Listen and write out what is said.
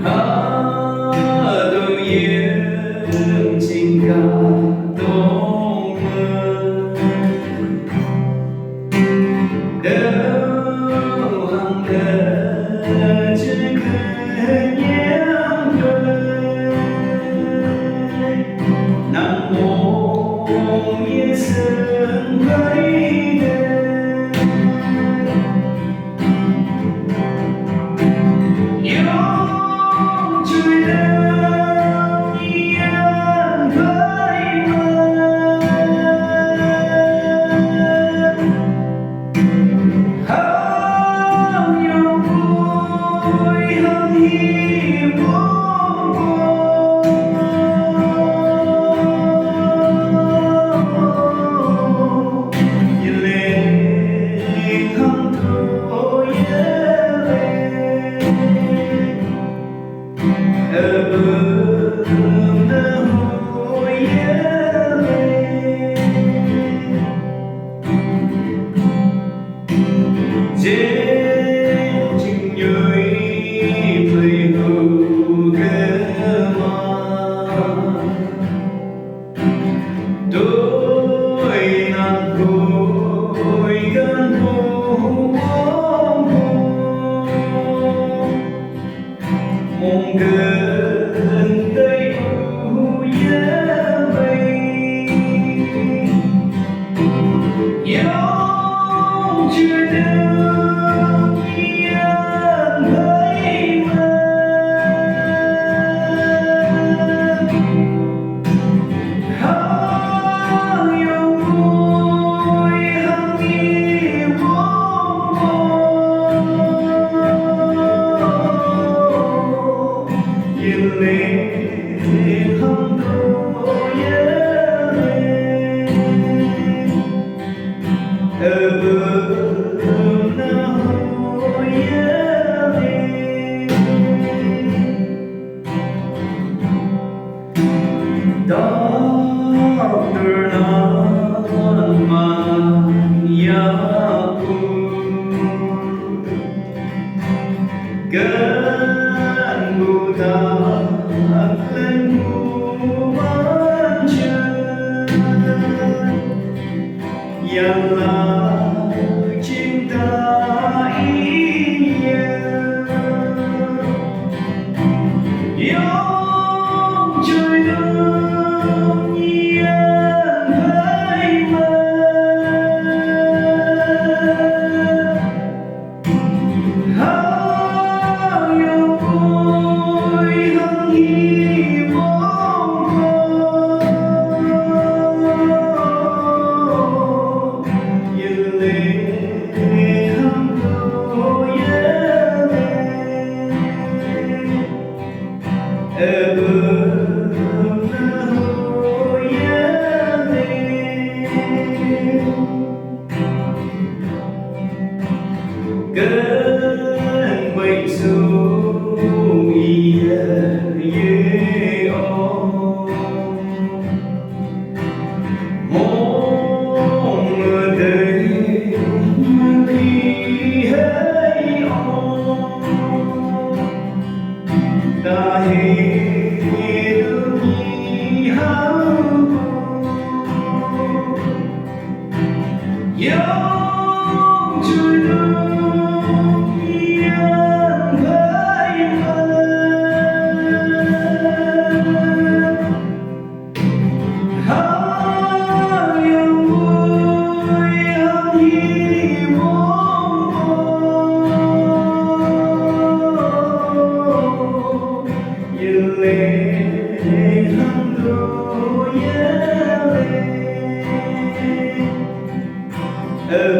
하도 예증가 동은 너랑 같이 그냥 난 몸이 승거리네 gần đây nhớ mây nhau chưa đâu yên thấy mơ hỡi yêu vui hằng yêu lên không đâu nhớ bờ nào nhớ đó từ non mà ya gần buta lên bulan yang là cinta ini yang trời đông yên thấy mơ cơn bệnh xuống ye o mong mơ đây khi hay o ta hề được đi hao yêu trời đông yên thấy mơ hỡi yêu vui hằng hi mong như lên hằng đôi nhớ lên